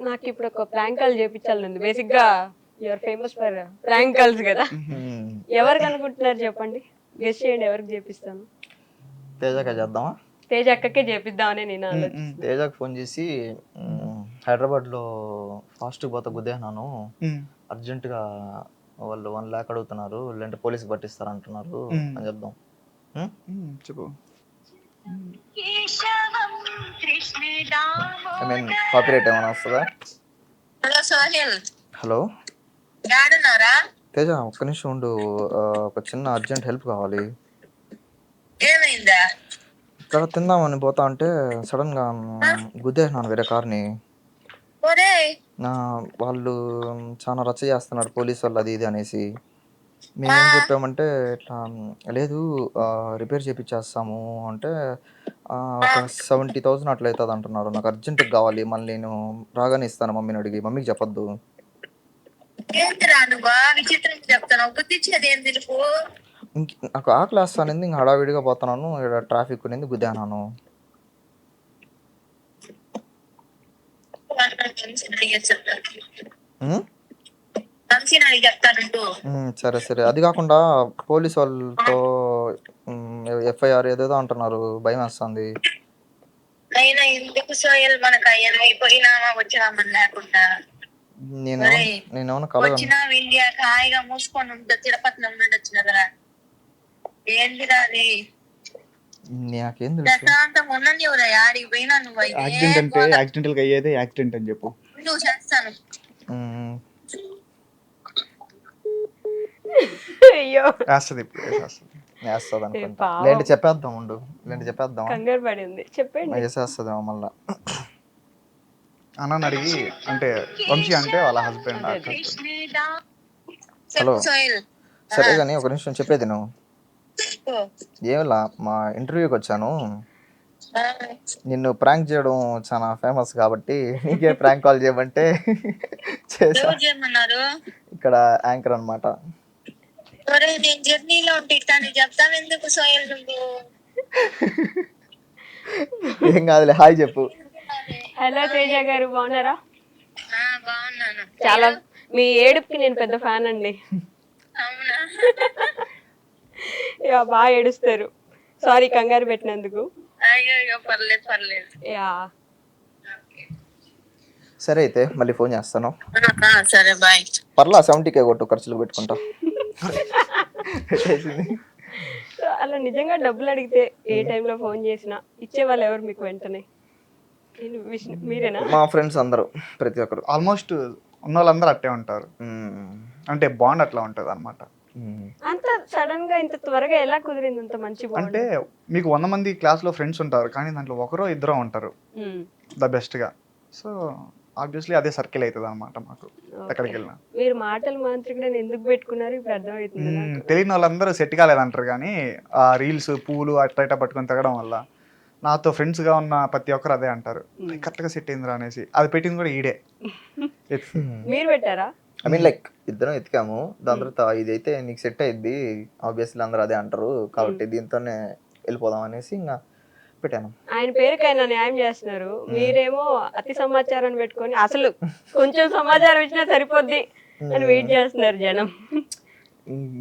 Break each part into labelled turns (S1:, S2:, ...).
S1: నాకు ఇప్పుడు ఒక ప్రాంక్ కాల్ చేయించాలని బేసిక్ గా you're famous for prank calls కదా. ఎవరికి అనుకుంటున్నారు చెప్పండి, గెస్ట్ చేయండి ఎవరికి చేపిస్తాను.
S2: తేజకే చేద్దామా?
S1: తేజ అక్కకే చేపిద్దామని నేను
S2: తేజకి ఫోన్ చేసి హైదరాబాద్లో ఫాస్ట్ పోతా గుద్దేనాను, అర్జెంటుగా వాళ్ళు 1 lakh అడుగుతున్నారు, లేదంటే పోలీసుకి పట్టిస్తారు అంటున్నారు అని చెప్దాం.
S3: చెప్పు.
S2: ఐ మీన్ కాపీరైట్ ఏమైనా వస్తుందా?
S4: హలో సోహెల్.
S2: హలో
S4: యాడున్నారా?
S2: తేజ ఒక్క నిమిషం ఉండు, ఒక చిన్న అర్జెంట్ హెల్ప్ కావాలి.
S4: ఏమైందా?
S2: ఇక్కడ తిందామని పోతా అంటే సడన్ గా గుద్దేసినాను వేరే కార్ని. వాళ్ళు చాలా రచ్చ చేస్తున్నారు పోలీసు వాళ్ళు, అది ఇది అనేసి. మేమేం చెప్పామంటే ఇట్లా లేదు రిపేర్ చేయించేస్తాము అంటే ఒక 70,000 అట్లా అవుతుంది అంటున్నారు. నాకు అర్జెంటుగా కావాలి, మళ్ళీ నేను రాగానే ఇస్తాను మమ్మీని అడిగి. మమ్మీకి చెప్పొద్దు. నాకు ఆకలి వేస్తానింది, ఇంకా హడావిడిగా పోతున్నాను, ఇక్కడ ట్రాఫిక్ ఉన్నింది, గుద్దాను. సరే సరే. అది కాకుండా పోలీస్ వాళ్ళతో FIR ఏదేదో అంటున్నారు, భయం వేస్తుంది.
S4: అయినా ఎందుకు సోయల్, మనకు అయ్యను అయిపోయినామా వచ్చినామని లేకుండా.
S2: నేనేమన్నా కలగను.
S4: వచ్చినా ఇండియాకి హాయిగా మూసుకొని ఉంటా, తిరుపతిలో నుండి వచ్చినదరా. ఏందిరా అది?
S2: నాకేం తెలుసు?
S4: ప్రశాంతంగా ఉన్నది ఎవరా? ఆడికి పోయినా నువ్వు
S3: యాక్సిడెంట్ అంటే యాక్సిడెంటల్ గా అయ్యేదే యాక్సిడెంట్ అని చెప్పు.
S4: నువ్వు చేస్తాను.
S1: అయ్యో
S3: వేస్తుంది ఇప్పుడు,
S2: వేస్తుంది అనుకుంటా. లేండి చెప్పేద్దాం, ఉండు లేండి చెప్పేద్దాం.
S1: కంగారు పడింది, చెప్పండి.
S2: వేసేస్తుంది మళ్ళా.
S3: అన్న అడిగి, అంటే వంశీ అంటే వాళ్ళ హస్బెండ్.
S2: హలో సరే కానీ ఒక నిమిషం చెప్పేది నువ్వు. ఏమిలా మా ఇంటర్వ్యూకి వచ్చాను, నిన్ను ప్రాంక్ చేయడం చాలా ఫేమస్ కాబట్టి నీకే ప్రాంక్ కాల్ చేయమంటే చేసా. ఇక్కడ యాంకర్ అనమాట.
S4: నేను జర్నీలో ఉంటాను, చెప్తాను ఎందుకు సోయల్ నువ్వు?
S2: ఏం కాదులే, హాయ్ చెప్పు.
S1: హలో తేజ గారు, బాగున్నారా?
S4: బాగున్నాను.
S1: చాలా మీ ఏడుపుకి నేను పెద్ద ఫ్యాన్ అండి.
S4: అవునా?
S1: బాగా ఏడుస్తారు. సారీ కంగారు పెట్టినందుకు.
S4: అయ్యో పర్లేదు పర్లేదు.
S1: యా
S2: సరే అయితే మళ్ళీ ఫోన్ చేస్తాను.
S4: సరే బాయ్.
S2: పర్లా 70K కొట్టు, ఖర్చులు పెట్టుకుంటా.
S1: అలా నిజంగా డబ్బులు అడిగితే ఏ టైంలో ఫోన్ చేసినా ఇచ్చే వాళ్ళు ఎవరు మీకు వెంటనే? మీరేనా?
S2: మా ఫ్రెండ్స్ అందరూ, ప్రతి ఒక్కరు,
S3: ఆల్మోస్ట్ ఉన్న వాళ్ళందరూ అట్టే ఉంటారు. అంటే బాండ్ అట్లా ఉంటది అనమాట.
S1: అంత సడన్ గా ఇంత త్వరగా ఎలా కుదిరింది అంత మంచి బాండ్?
S3: అంటే మీకు 100 మంది క్లాస్ లో ఫ్రెండ్స్ ఉంటారు, కానీ దాంట్లో ఒకరో ఇద్దరు ఉంటారు ద బెస్ట్ గా. సో ఆబ్వియస్లీ అదే సర్కిల్ అవుతుంది అనమాట మాకు ఎక్కడికి వెళ్ళినా.
S1: మీరు మాటలు మాత్రం ఎందుకు పెట్టుకున్నారు ఇప్పుడు అర్థమవుతుంది.
S3: తెలియని వాళ్ళందరూ సెట్ కాలేదంటారు, కానీ ఆ రీల్స్ పూలు అట్లా ఇట్లా పట్టుకొని తిరగడం వల్ల నాతో ఫ్రెండ్స్ గా ఉన్న ప్రతి ఒక్కరు అదే అంటారు, కరెక్ట్ గా సెట్ అయిందిరా అనేసి. అది పెట్టింది కూడా ఈడే.
S1: మీరు పెట్టారా?
S2: ఐ మీన్ లైక్ ఇద్దరం ఎతికాము, దాని తర్వాత ఇదైతే నీకు సెట్ అయ్యిద్ది, ఆబ్వియస్లీ అందరూ అదే అంటారు కాబట్టి దీంతోనే వెళ్ళిపోదాం అనేసి ఇంకా పెట్టాను.
S1: ఆయన పేరుకైనా న్యాయం చేస్తున్నారు, మీరేమో అతి సమాచారాన్ని పెట్టుకొని అసలు కొంచెం సమాచారం ఇచ్చినా సరిపోద్ది అని వెయిట్ చేస్తున్నారు జనం.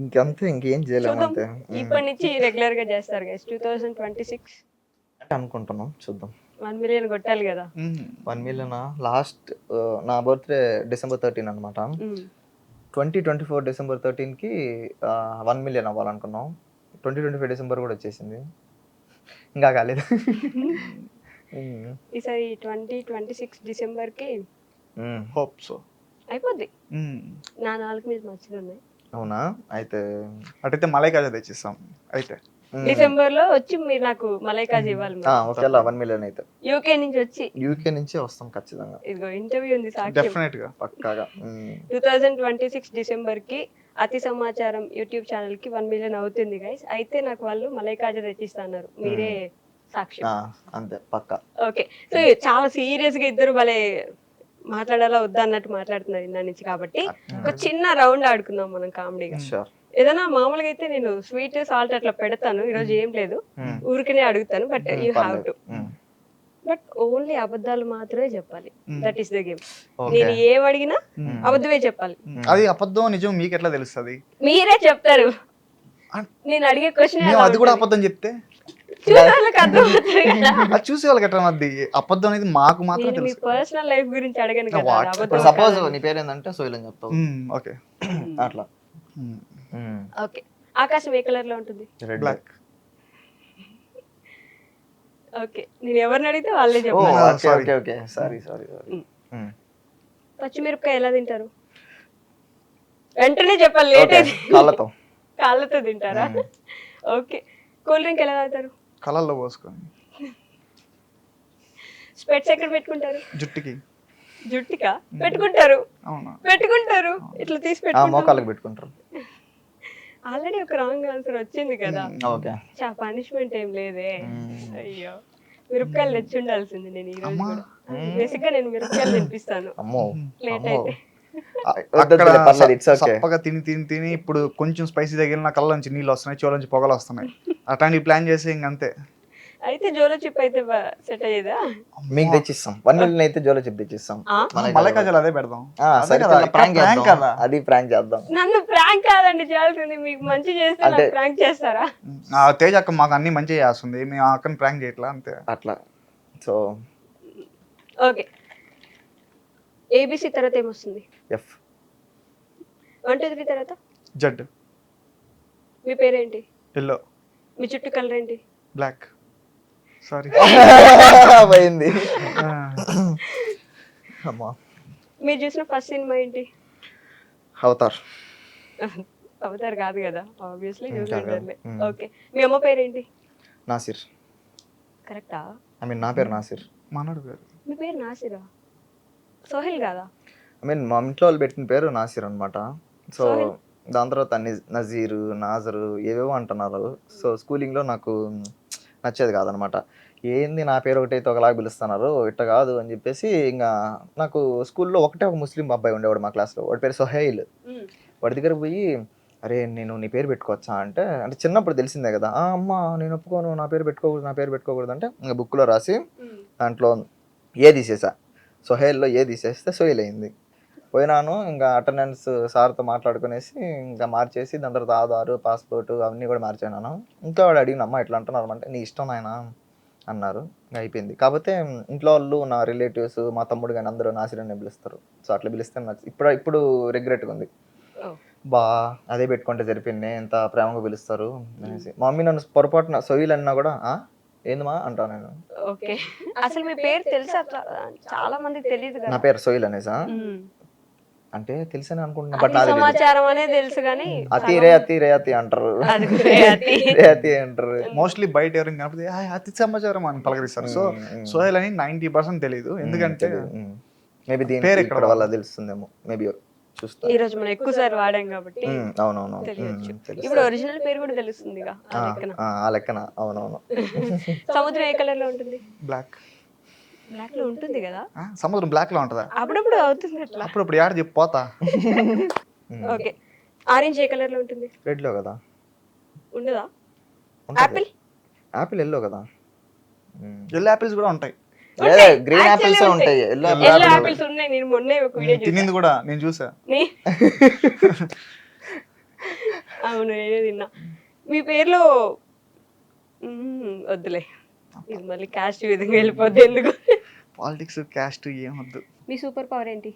S2: ఇంకంతే, ఇంకేం చేయలేము అంతే.
S1: ఇప్పటి నుంచి రెగ్యులర్ గా చేస్తారు గైస్. 2026
S2: అంటే అనుకుంటున్నాం, చూద్దాం.
S1: 1 million కొట్టాలి కదా.
S2: 1 million లాస్ట్ నా బర్త్డే December 13 అనమాట. 2024 December 13కి 1 million అవ్వాలనుకున్నాం. 2025 December కూడా వచ్చేసింది, ఇంకా కాలేదు.
S1: ఈసారి 2026 December కి
S3: హోప్ సో
S1: అయిపోద్ది. నా 4 మీద మచ్చలు ఉన్నాయి.
S2: అవునా? అయితే
S3: అటైతే మలైకాజా తెచ్చిస్తాం. అయితే
S1: డిసెంబర్ లో వచ్చి మీరు నాకు మలైకాజ్ ఇవ్వాలి.
S2: ఒకవేళ 1 million అయితే
S1: యూకే నుంచి వచ్చి,
S2: యూకే నుంచి వస్తాం ఖచ్చితంగా.
S1: ఇదిగో ఇంటర్వ్యూ ఉంది సాక్షి.
S3: డెఫినెట్ గా
S2: పక్కాగా
S1: 2026 December కి అతి సమాచారం యూట్యూబ్ ఛానల్ కి 1 million అవుతుంది గైస్. అయితే నాకు వాళ్ళు మలైకాజా తెచ్చిస్తున్నారు, మీరే సాక్షి.
S2: అంతే పక్కా.
S1: ఓకే, సో చాలా సీరియస్ గా ఇద్దరు భలే మాట్లాడాలా వద్దా అన్నట్టు మాట్లాడుతున్నారు ఇందా నుంచి, కాబట్టి ఒక చిన్న రౌండ్ ఆడుకుందాం మనం కామెడీగా. ఏదైనా మామూలుగా అయితే నేను స్వీట్ సాల్ట్ అట్లా పెడతాను, ఈరోజు ఏం లేదు, ఊరికనే అడుగుతాను, but you have to. But only అబద్ధాలు మాత్రమే చెప్పాలి. That is the game.
S2: Okay.
S1: నేను ఏం అడిగినా అబద్ధమే చెప్పాలి.
S3: అది అబద్ధం నిజం మీకు ఎట్లా తెలుస్తుంది?
S1: మీరే చెప్తారు. నేను అడిగే క్వశ్చన్
S3: మేము అది కూడా అబద్ధం చెప్తే
S1: చూసాళ్ళకి అర్థమవుతుంది కదా.
S3: అది చూసే వాళ్ళకి ఎట్లా మధ్య అబద్ధం అనేది మాకు మాత్రం
S1: నేను మీ
S3: తెలుసు.
S1: పర్సనల్ లైఫ్ గురించి అడగను కదా.
S3: What?
S1: అది
S2: ఇప్పుడు
S1: అబద్ధం
S2: సపోజ్
S1: కాదు.
S2: నీ పేరు ఏంటంటే సోయిల్ అని చెప్తావు
S3: ఓకే
S2: అట్లా.
S1: ఓకే. ఆకాశం ఏ కలర్ లో ఉంటుంది?
S2: రెడ్.
S3: బ్లాక్.
S1: ఓకే. నేను ఎవరిని అడిగితే వాళ్ళే
S2: ఓ
S1: చెప్పాలి.
S3: Oh,
S2: okay
S3: sorry.
S2: Okay okay sorry sorry sorry.
S1: పచ్చిమిరపకాయ ఎలా తింటారు? వెంటనే చెప్పాలి, లేట్
S2: ఓకే
S1: అయితే.
S2: కాళ్ళతో.
S1: కాళ్ళతో తింటారా? ఓకే. కూల్ డ్రింక్ ఎలా తాగుతారు?
S3: కలర్లో పోసుకొని
S1: స్పెట్స్ ఎక్కడ పెట్టుకుంటారు?
S3: జుట్టుకి.
S1: జుట్టుకా పెట్టుకుంటారు?
S3: అవునా?
S1: పెట్టుకుంటారు. ఇట్లా తీసి
S2: ఆ
S1: పెట్టుకుంటారు.
S2: మోకాళ్ళకి పెట్టుకుంటారు.
S1: ఆల్రెడీ ఒక రాంగ్ ఆన్సర్ వచ్చింది కదా.
S2: ఓకే.
S1: పనిష్మెంట్ ఏం లేదే. అయ్యో, మిరపకాయలు తెచ్చి ఉండాల్సింది నేను ఈ రోజు కూడా. బేసిక్ గా నేను మిరపకాయలు తినిపిస్తాను
S2: అమ్మో
S1: లేట్
S2: అమ్మో.
S1: అయితే.
S3: అక్కడ
S2: పర్లేదు, it's okay.
S3: సప్పగా తిని తిని తిని ఇప్పుడు కొంచెం స్పైసీ తగిలిన కళ్ళ నుంచి నీళ్ళు వస్తున్నాయి, చెవుల నుంచి పొగలు వస్తున్నాయి. అట్లాంటివి ప్లాన్ చేసి ఇంకంతే.
S1: అయితే జోలో చిప్ అయితే సెట్ అయ్యేదా?
S2: మీకు తెచ్చిస్తాం. 1 million అయితే జోలో చెప్పి తెచ్చిస్తాం.
S3: మలై కాజాలు అదే పెడదాం.
S2: సరే
S3: కదా,
S2: ప్రాంక్
S3: prank
S2: చేద్దాం.
S3: కదా.
S2: అది ప్రాంక్ చేద్దాం.
S1: నన్ను ప్రాంక్ కాదండి చేయాల్సింది. మీకు మంచి చేస్తే నాకు
S2: అంటే-
S1: ప్రాంక్ చేస్తారా?
S3: ఆ తేజ అక్క మాకు అన్ని మంచిగా చేస్తుంది, మేము ఆ అక్కని ప్రాంక్ చేయట్లా అంతే.
S2: అట్లా. So
S1: okay. ఏబిసి తర్వాత ఏమొస్తుంది?
S2: ఎఫ్.
S1: 1 2 3 తర్వాత
S3: జడ్.
S1: మీ పేరేంటి?
S3: ఎల్లో.
S1: మీ చుట్టూ కలర్ ఏంటి?
S3: బ్లాక్. సారీ.
S2: పోయింది. అమ్మా.
S1: మీరు చూసిన ఫస్ట్ సినిమా ఏంటి?
S2: అవతార్.
S1: అవతార్ కాదు కదా, ఆబ్వియస్లీ
S2: కాదు.
S1: చూసుంటారులే. ఓకే. మీ అమ్మ పేరేంటి?
S2: నాసిర్.
S1: కరెక్టా?
S2: ఐ మీన్ నా పేరు నాసిర్.
S3: మనోడు పేరు.
S1: మీ పేరు నాసిరా? సోహిల్ కాదా?
S2: ఐ మీన్ మా ఇంట్లో వాళ్ళు పెట్టిన పేరు నాసిర్ అనమాట. So
S1: Soheil?
S2: దాని తర్వాత నజీరు, నాజరు ఏవేవో అంటున్నారు. సో స్కూలింగ్లో నాకు నచ్చేది కాదనమాట. ఏంది నా పేరు ఒకటైతే ఒకలాగా పిలుస్తున్నారు, ఇట్ట కాదు అని చెప్పేసి ఇంకా నాకు స్కూల్లో ఒక ముస్లిం అబ్బాయి ఉండేవాడు మా క్లాస్లో. వాడి పేరు సోహైల్. వాడి దగ్గర పోయి అరే నేను నీ పేరు పెట్టుకోవచ్చా అంటే చిన్నప్పుడు తెలిసిందే కదా. అమ్మ నేను ఒప్పుకోను, నా పేరు పెట్టుకోకూడదు అంటే ఇంకా బుక్లో రాసి దాంట్లో ఏ తీసేసా. సోహైల్లో ఏ తీసేస్తే సోహైల్ అయింది. పోయినాను ఇంకా అటెండెన్స్ సార్తో మాట్లాడుకునేసి ఇంకా మార్చేసి దాని తర్వాత ఆధారు, పాస్పోర్ట్ అవన్నీ కూడా మార్చాను. ఇంకా వాడు అడిగిన అమ్మ ఇట్లా అంటున్నారు అంటే నీ ఇష్టం నాయన అన్నారు. ఇంకా అయిపోయింది. కాకపోతే ఇంట్లో వాళ్ళు, నా రిలేటివ్స్, మా తమ్ముడు కానీ అందరూ నాసిరని పిలుస్తారు. సో అట్లా పిలిస్తే ఇప్పుడు రిగ్రెట్గా ఉంది. బా అదే పెట్టుకుంటే సరిపోయింది, ఎంత ప్రేమగా పిలుస్తారు అనేసి. మా మమ్మీ నన్ను పొరపాటున సోయిల్ అన్నా కూడా ఏందమ్మా అంటాను నేను.
S1: ఓకే. అసలు మీ పేరు తెలుసా? చాలా మందికి తెలియదు
S2: నా
S1: కదా.
S2: పేరు సోయిల్ అనేసా అంటే తెలుసని అనుకుంటున్నా, బట్
S1: అది
S2: నాది
S1: సమాచారం అనేది తెలుసు కానీ
S2: అతి అంటారు.
S1: అది రేవతి.
S2: రేవతి అంటారు.
S3: మోస్ట్లీ బయట ఎవరైనా కనిపితే అతి సమాచారం అని పలకరిస్తారు. సో సోహెల్ అని 90% తెలియదు, ఎందుకంటే
S2: మేబీ దీని
S3: పేరు
S2: ఇక్కడ
S3: ఎక్కడ
S2: వల్ల తెలుస్తుందేమో. మేబీ చూస్తా.
S1: ఈ రోజు మనం ఎక్కువ సార్లు వాడాం కాబట్టి
S2: అవునవును
S1: తెలియచ్చు.
S2: తెలుసు.
S1: ఇప్పుడు ఒరిజినల్ పేరు కూడా తెలుస్తుందిగా ఆ లెక్కన.
S2: ఆ లెక్కన అవునవును.
S1: సముద్రం ఏ కలర్ లో ఉంటుంది?
S3: బ్లాక్.
S1: బ్లాక్ లో ఉంటుంది కదా.
S3: సముద్రం బ్లాక్ లో ఉంటుందా?
S1: అప్పుడప్పుడు అవుతుంది అట్లా.
S3: అప్పుడు యాడ్ చెప్పి పోతా.
S1: ఓకే. ఆరెంజ్ ఏ కలర్ లో ఉంటుంది?
S2: రెడ్ లో కదా.
S1: ఉండదా?
S2: ఉంటది.
S1: ఆపిల్?
S2: ఆపిల్ ఎల్లో కదా.
S3: ఎల్లో యాపిల్స్ కూడా ఉంటాయి.
S2: లేదా గ్రీన్ ఆపిల్స్ ఉంటాయి, ఎల్లో
S1: ఎల్లో ఆపిల్స్ ఉన్నాయి. నేను మొన్నే ఒక వీడియో చూసాను.
S3: తినింది కూడా నేను చూసా.
S1: అవును నేనే తిన్నా. మీ పేర్లో వద్దులే, ఇది మళ్ళీ క్యాస్ట్ విధంగా వెళ్ళిపోద్ది ఎందుకు.
S3: పాలిటిక్స్, క్యాస్ట్ ఏమొద్దు.
S1: మీ సూపర్ పవర్ ఏంటి?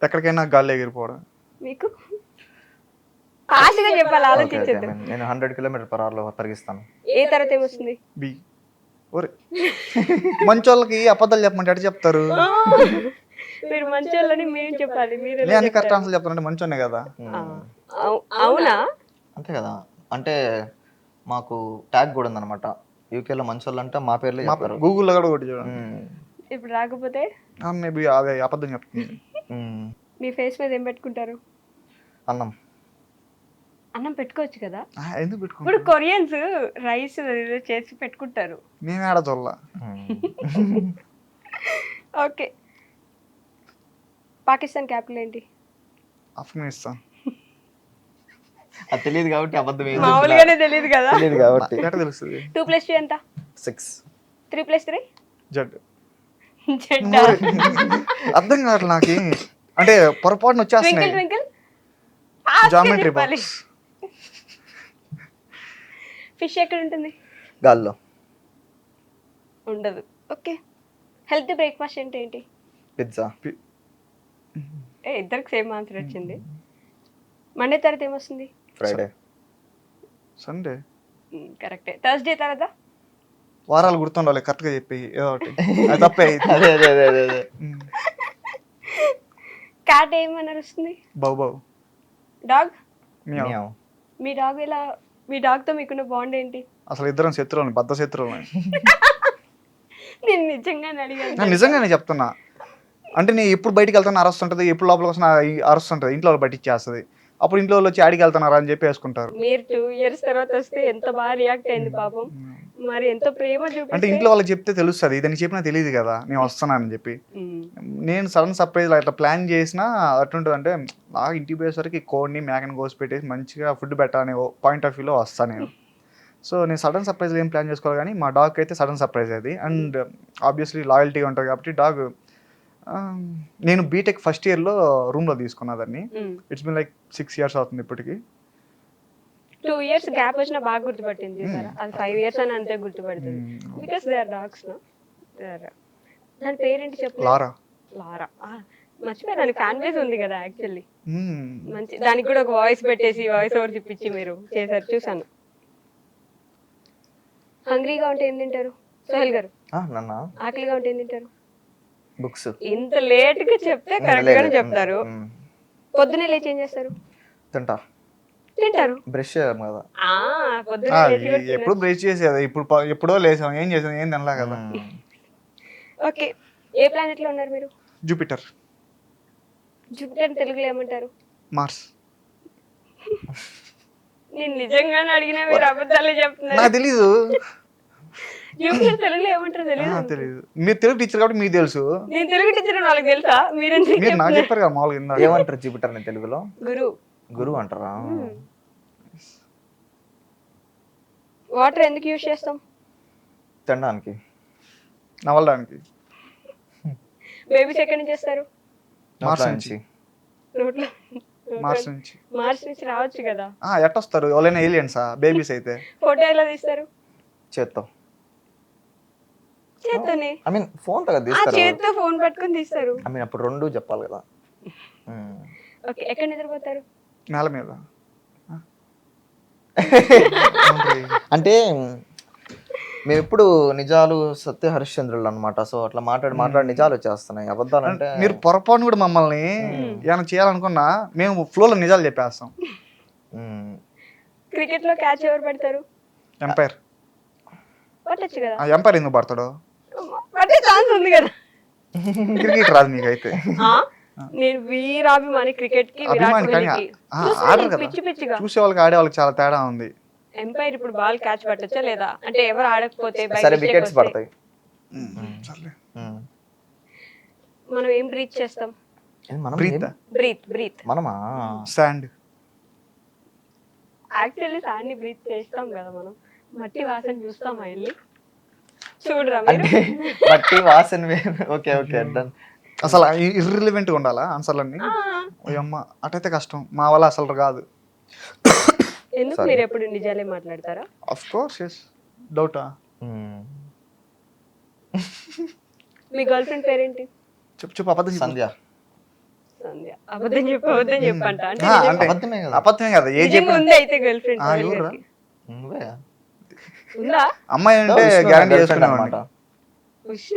S3: ఎక్కడికైనా గాల్లో ఎగిరిపోవడం.
S1: మీకు ఫాస్ట్గా చెప్పాలి, ఆలోచించద్దు.
S2: నేను 100 km/h పరిగిస్తాను.
S1: ఏ తర్వాత ఏమొస్తుంది?
S3: బి. ఒరే మంచోళ్ళకి అబద్ధాలు చెప్పమంటే ఎట్లా చెప్తారు?
S1: మీరు మంచోళ్ళని మేము చెప్పాలి, మీరు
S3: నేను అన్ని కరెక్ట్ ఆన్సర్ చెప్తానంటే మంచోనే కదా.
S1: అవునా?
S2: అంతే కదా. అంటే మాకు ట్యాగ్ కూడా ఉందన్నమాట. యూకేలో మంచోళ్ళు అంటే మా పేర్లే చెప్తారు.
S3: గూగుల్లో కూడా ఒకటి చూడండి.
S1: ఇప్పుడు రాకపోతే
S3: మేబీ అదే అబద్ధం చెప్తుంది.
S1: మీ ఫేస్ మీద ఏం పెట్టుకుంటారు?
S2: అన్నం.
S1: అన్నం పెట్టుకోవచ్చు కదా.
S3: ఎందుకు పెట్టుకో?
S1: ఇప్పుడు కొరియన్స్ రైస్ చేసి పెట్టుకుంటారు.
S3: నేను ఆడ చూడాల.
S1: ఓకే. పాకిస్తాన్ క్యాపిటల్ ఏంటి?
S3: ఆఫ్ఘనిస్తాన్.
S2: అది తెలియదు కాబట్టి అబద్ధం
S1: మామూలుగానే తెలియదు కదా.
S2: తెలియదు కాబట్టి.
S3: ఎట్లా తెలుస్తుంది?
S1: 2 + 2 ఎంత?
S2: 6.
S1: 3 + 3?
S3: జడ్
S1: జెడ్డా
S3: అర్థం కావట్లేదు నాకు, అంటే పొరపాటున
S1: ట్వింకిల్
S3: వచ్చేస్తున్నాయి.
S1: Twinkle
S3: geometry box.
S1: ఫిష్ ఎక్కడ ఉంటుంది?
S2: గాల్లో.
S1: ఉండదు. ఓకే, హెల్త్ బ్రేక్ఫాస్ట్ అంటే ఏంటి?
S2: పిజ్జా.
S1: ఇద్దరికి సేమ్ ఆన్సర్ వచ్చింది. మండే తర్వాత ఏమొస్తుంది?
S2: ఫ్రైడే.
S3: సండే.
S1: కరెక్టే. థర్స్డే తర్వాత?
S3: వారాలు గుర్తుండాలి కరెక్ట్గా చెప్పి ఏదో ఒకటి. అది తప్పే.
S2: అదే అదే అదే అదే అదే.
S1: క్యాట్ ఏమన్నారు వస్తుంది?
S3: బౌ బౌ.
S1: డాగ్?
S3: మియావ్.
S2: మియావ్.
S1: మీ డాగ్ ఎలా, మీ డాగ్తో మీకున్న బాండ్ ఏంటి?
S3: అసలు ఇద్దరం శత్రువులు, బద్ద శత్రువులు.
S1: నేను నిజంగానే అడిగాను.
S3: నేను నిజంగానే చెప్తున్నా. అంటే నేను ఎప్పుడు బయటికి వెళ్తాను అరుస్తుంటది, ఎప్పుడు లోపలికి వస్తున్నా అరుస్తుంటది, ఇంట్లో వాళ్ళు బయటికి చేస్తుంది. అప్పుడు ఇంట్లో వాళ్ళు వచ్చి ఆడికి వెళ్తున్నారా అని చెప్పి వేసుకుంటారు.
S1: మీరు 2 years తర్వాత వస్తే ఎంత బాగా రియాక్ట్ అయింది పాపం. మరి ఎంతో ప్రేమ
S3: అంటే
S1: చూపిస్తే.
S3: ఇంట్లో వాళ్ళకి చెప్తే తెలుస్తుంది, ఇదని చెప్పినా తెలియదు కదా నేను వస్తున్నానని చెప్పి. నేను సడన్ సర్ప్రైజ్ అట్లా ప్లాన్ చేసినా అటుంటుంది. అంటే నాకు ఇంటికి పోయేసరికి కోడిని మేకని కోసి పెట్టేసి మంచిగా ఫుడ్ పెట్టాలనే పాయింట్ ఆఫ్ వ్యూలో వస్తాను నేను. సో నేను సడన్ సర్ప్రైజ్ ఏం ప్లాన్ చేసుకోవాలి, కానీ మా డాగ్ అయితే సడన్ సర్ప్రైజ్ అది. అండ్ ఆబ్వియస్లీ లాయల్టీగా ఉంటుంది కాబట్టి డాగ్. నేను బీటెక్ ఫస్ట్ ఇయర్లో రూమ్లో తీసుకున్నా దాన్ని. ఇట్స్ బిన్ లైక్ 6 years అవుతుంది ఇప్పటికి.
S1: 2 years గ్యాప్ వచ్చినా బాగా గుర్తుపట్టింది చూసారా? అది 5 years అని అంతే గుర్తుపడుతుంది. Because they are dogs no. దాని పేరేంటి చెప్పు?
S3: లారా.
S1: లారా. మర్చిపోయి దాని ఫ్యాన్ బేస్ ఉంది కదా యాక్చువల్లీ. మంచి, దానికి కూడా ఒక వాయిస్ పెట్టేసి వాయిస్ ఓవర్ చూపించి మీరు చేశారు, చూసాను. హంగ్రీగా ఉంటే ఏం తింటారు సోహెల్ గారు?
S2: నన్న
S1: ఆకలిగా ఉంటే ఏం తింటారు?
S2: బుక్స్.
S1: ఇంత లేట్ గా చెప్తే కరెక్ట్ గానే చెప్తారు. పొద్దునే లేచి ఏం చేస్తారు?
S2: తింటా.
S1: తింటారు.
S2: బ్రష్ కదా.
S1: పొద్దునే లేచి కూడా తినరు.
S3: ఎప్పుడు బ్రేక్ చేసేది, ఇప్పుడు ఎప్పుడో లేసాం, ఏం చేసాం, ఏం తినలా కదా.
S1: ఓకే, ఏ ప్లానెట్ లో ఉన్నారు మీరు?
S3: జూపిటర్.
S1: జూపిటర్ తెలుగులో ఏమంటారు?
S3: మార్స్.
S1: నేను నిజంగానే అడిగినా మీరు అబద్ధాలే చెప్తున్నారు.
S3: నాకు తెలీదు.
S1: జూపిటర్ తెలుగులో ఏమంటారు తెలియదు.
S3: తెలీదు. మీరు తెలుగు టీచర్ కాబట్టి మీకు తెలుసు.
S1: నేను తెలుగు టీచర్ వాళ్ళకి తెలుసా? మీరెందుకు
S3: మీరు నాకు చెప్పారు కదా మామూలుగా ఇందాక.
S2: ఏమంటారు జూపిటర్ ని తెలుగులో?
S1: గురు.
S2: గురువు అంటారా?
S1: వాటర్ ఎందుకు యూజ్ చేస్తాం?
S2: తినడానికి.
S3: నవ్వడానికి.
S1: బేబీస్ ఎక్కడి నుంచి చేస్తారు?
S3: మార్స్
S2: నోట్లో
S3: నుంచి.
S1: నోట్లో.
S3: మార్స్ నుంచి.
S1: మార్స్ నుంచి రావచ్చు కదా.
S3: ఎట్టొస్తారు ఎవరైనా ఏలియన్సా బేబీస్ అయితే?
S1: ఫోటో ఎలా తీస్తారు?
S2: చేత్తో.
S1: చేత్తోనే.
S2: ఐ మీన్ ఫోన్ తో కదా తీస్తారు.
S1: చేత్తో ఫోన్ పట్టుకొని తీస్తారు.
S2: ఐ మీన్ అప్పుడు రెండు చెప్పాలి కదా.
S1: ఓకే, ఎక్కడ నిద్రపోతారు?
S3: నేల మీద.
S2: అంటే మేము ఎప్పుడు నిజాలు సత్య హరిశ్చంద్రులు అనమాట. సో అట్లా మాట్లాడి నిజాలు వచ్చేస్తున్నాయి. అబద్ధాలు అంటే
S3: మీరు పొరపాటు కూడా మమ్మల్ని ఏమైనా చేయాలనుకున్నా మేము ఫ్లోలో నిజాలు చెప్పేస్తాం.
S1: క్రికెట్ లో క్యాచ్ ఎవరు పడతారు?
S3: ఎంపైర్.
S1: పట్టొచ్చు కదా.
S3: ఎంపైర్ ఎందుకు పడతాడు?
S1: పట్టే ఛాన్స్ ఉంది కదా.
S3: క్రికెట్ రాదు నీకైతే.
S1: నేను వీరాభిమాని క్రికెట్ కి, విరాట్
S3: అభిమాని కానీ
S1: కోహ్లీకి.
S3: ఆడరు కదా.
S1: పిచ్చి పిచ్చిగా.
S3: చూసే వాళ్ళకి ఆడే వాళ్ళకి చాలా తేడా ఉంది.
S1: ఎంపైర్ ఇప్పుడు బాల్ క్యాచ్ పట్టొచ్చా లేదా? అంటే ఎవరు ఆడకపోతే
S2: సరే వికెట్స్ పడతాయి.
S1: మనం ఏం బ్రీత్ చేస్తాం? బ్రీత్.
S2: మనమా?
S3: శాండ్.
S1: యాక్చువల్లీ సాన్ని బ్రీత్ చేస్తాం కదా మనం. మట్టి వాసన చూస్తాం వెళ్ళి. చూడరా
S2: అంటే మట్టి వాసన. Okay okay done.
S3: అసలు ఇర్రిలివెంట్ గా ఉండాలా ఆన్సర్లన్నీ? అమ్మ అటైతే కష్టం, మా వల్ల అసలు కాదు.
S1: ఎందుకు మీరు ఎప్పుడు నిజాలే మాట్లాడతారా?
S3: Of course yes. డౌటా?
S1: మీ గర్ల్ ఫ్రెండ్ పేరేంటి?
S3: చెప్పు అబద్ధం.
S2: సంధ్య.
S1: సంధ్య. అబద్ధం చెప్పంట. అంటే
S3: అంటే
S2: అబద్ధమే కదా.
S3: అబద్ధమే కదా. ఏ
S1: నిజంగా ఉంది అయితే గర్ల్ ఫ్రెండ్
S2: నువ్వే
S1: ఉందా?
S3: అమ్మాయి అంటే గ్యారంటీ చేసుకునేవాడిని.
S1: ఉష్.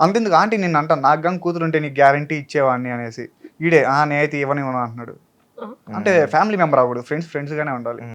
S3: అంతెందుకు ఆంటీ నిన్ను అంటాను, నాకు కానీ కూతురు ఉంటే నీకు గ్యారంటీ ఇచ్చేవాడిని అనేసి. ఈడే నేనైతే ఇవ్వని అంటున్నాడు. అంటే ఫ్యామిలీ మెంబర్ అవ్వడు, ఫ్రెండ్స్ గానే ఉండాలి.